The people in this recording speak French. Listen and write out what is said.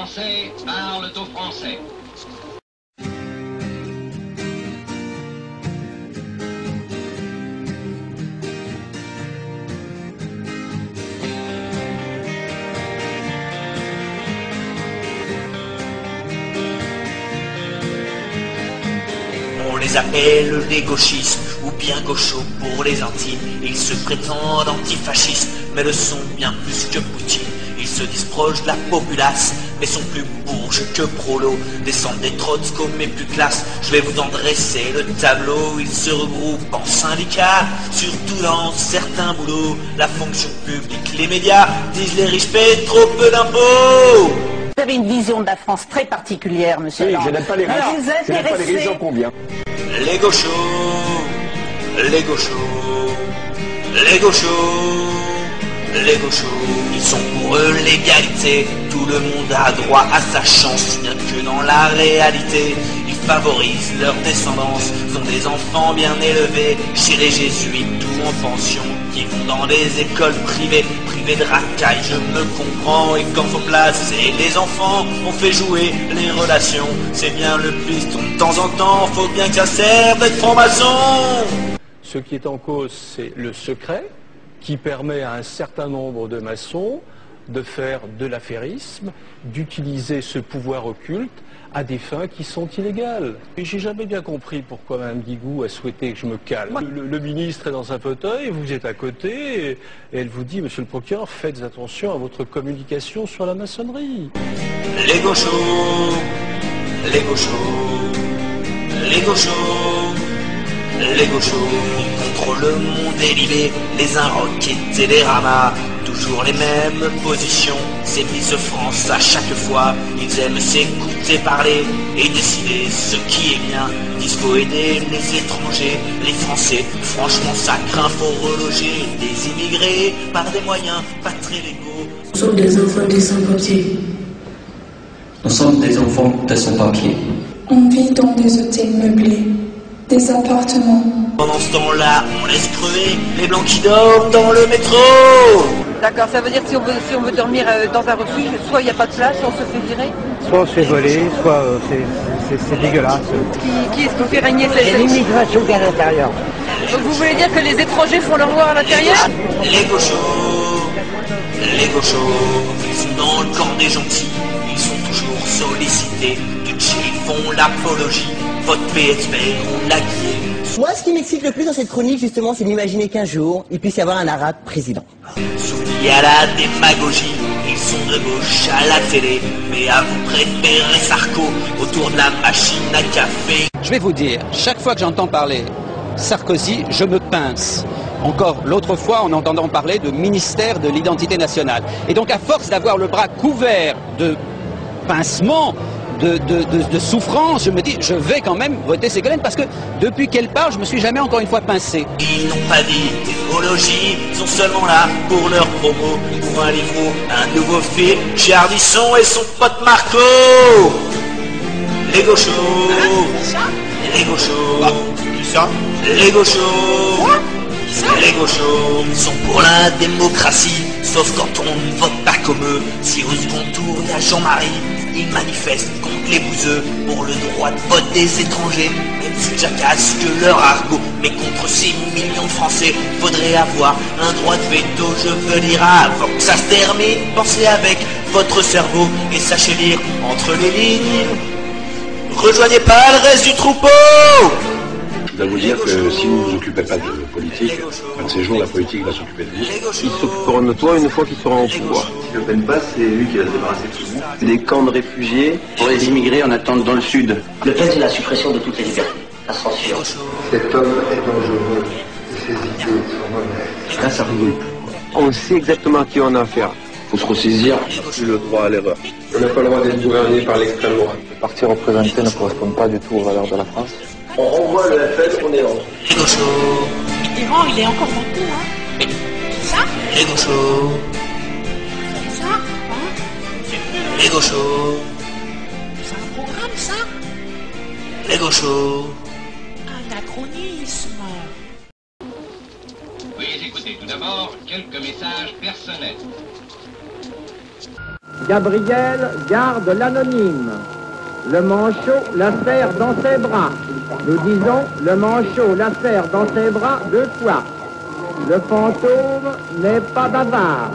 Français parlent aux Français. On les appelle les gauchistes ou bien gauchos pour les intimes. Ils se prétendent antifascistes mais le sont bien plus que Poutine. Ils se disent proches de la populace mais sont plus bourges que prolos. Descendent des Trotsko mais plus classe. Je vais vous en dresser le tableau. Ils se regroupent en syndicats, surtout dans certains boulots. La fonction publique, les médias disent les riches paient trop peu d'impôts. Vous avez une vision de la France très particulière, monsieur. Oui, je n'aime pas les riches. Je n'aime pas les riches, j'en conviens. Les gauchos, les gauchos, les gauchos, les gauchos, ils sont pour eux l'égalité. Tout le monde a droit à sa chance, bien que dans la réalité, ils favorisent leur descendance. Sont des enfants bien élevés chez les jésuites ou en pension, qui vont dans des écoles privées, privées de racailles, je me comprends. Et quand faut placer les enfants, on fait jouer les relations. C'est bien le piston de temps en temps, faut bien que ça serve d'être franc-maçon. Ce qui est en cause, c'est le secret qui permet à un certain nombre de maçons de faire de l'affairisme, d'utiliser ce pouvoir occulte à des fins qui sont illégales. Et j'ai jamais bien compris pourquoi Mme Guigou a souhaité que je me calme. Le ministre est dans un fauteuil, vous êtes à côté, et elle vous dit, monsieur le procureur, faites attention à votre communication sur la maçonnerie. Les gauchos, les gauchos, les gauchos, les gauchos, ils contrôlent le monde élibé, les Inrocks et Télérama. Toujours les mêmes positions, c'est Miss France à chaque fois. Ils aiment s'écouter parler et décider ce qui est bien. Disent faut aider les étrangers, les Français, franchement ça craint, faut reloger des immigrés par des moyens pas très légaux. Nous sommes des enfants des sans-papiers. Nous sommes des enfants de sans-papiers. On vit dans des hôtels meublés, des appartements. Pendant ce temps-là, on laisse crever les blancs qui dorment dans le métro. D'accord, ça veut dire que si on veut dormir dans un refuge, soit il n'y a pas de place, soit on se fait virer. Soit on se fait voler, soit c'est dégueulasse. Qui est-ce qui fait régner cette l'immigration qui est à l'intérieur. Donc vous voulez dire que les étrangers font leur loi à l'intérieur? Les gauchos, ils sont dans le camp des gentils. Ils sont toujours sollicités. Tutsi, ils font l'apologie. Votre PSP, on l'a guillé. Moi, ce qui m'excite le plus dans cette chronique, justement, c'est d'imaginer qu'un jour, il puisse y avoir un arabe président. Soumis à la démagogie, ils sont de gauche à la télé, mais à vous préférer Sarko autour de la machine à café. Je vais vous dire, chaque fois que j'entends parler Sarkozy, je me pince. Encore l'autre fois, en entendant parler de ministère de l'identité nationale. Et donc, à force d'avoir le bras couvert de pincements, de souffrance, je me dis, je vais quand même voter Ségolène parce que depuis qu'elle parle, je me suis jamais encore une fois pincé. Ils n'ont pas d'idéologie, ils sont seulement là pour leur promo, pour un livre ou un nouveau film, chez Ardisson et son pote Marco. Les gauchos, les gauchos, Qui ça? Les gauchos, les gauchos, ils sont pour la démocratie, sauf quand on ne vote pas comme eux. Si au second tour, il y a Jean-Marie, ils manifestent contre les bouseux pour le droit de vote des étrangers. Même plus jacasse que leur argot, mais contre 6 millions de Français, faudrait avoir un droit de veto. Je veux dire, avant que ça se termine, pensez avec votre cerveau et sachez lire entre les lignes. Rejoignez pas le reste du troupeau. Je dois vous dire que si vous ne vous occupez pas de politique, un de ces jours, la politique va s'occuper de vous. Ils s'occuperont de toi une fois qu'ils seront au pouvoir. Si Le Pen passe, c'est lui qui va se débarrasser de tout le monde. Des camps de réfugiés pour les immigrés en attente dans le sud. Le Pen, c'est la suppression de toutes les libertés, la censure. Cet homme est dangereux et ses idées sont mauvaises. Là, ça rigole. On sait exactement à qui on a affaire. Faut se ressaisir. J'ai le droit à l'erreur. On n'a pas le droit d'être gouverné par l'extrême droite. Les partis représentés ne correspondent pas du tout aux valeurs de la France. On renvoie le FN, on est en. Les gauchos. Mitterrand, il est encore dans tout, hein. Ça? Les gauchos. Ça, hein? Les gauchos. C'est un programme, ça? Les gauchos. Anachronisme. Veuillez écouter tout d'abord quelques messages personnels. Gabriel garde l'anonyme. Le manchot la serre dans ses bras. Nous disons le manchot la serre dans ses bras 2 fois. Le fantôme n'est pas bavard.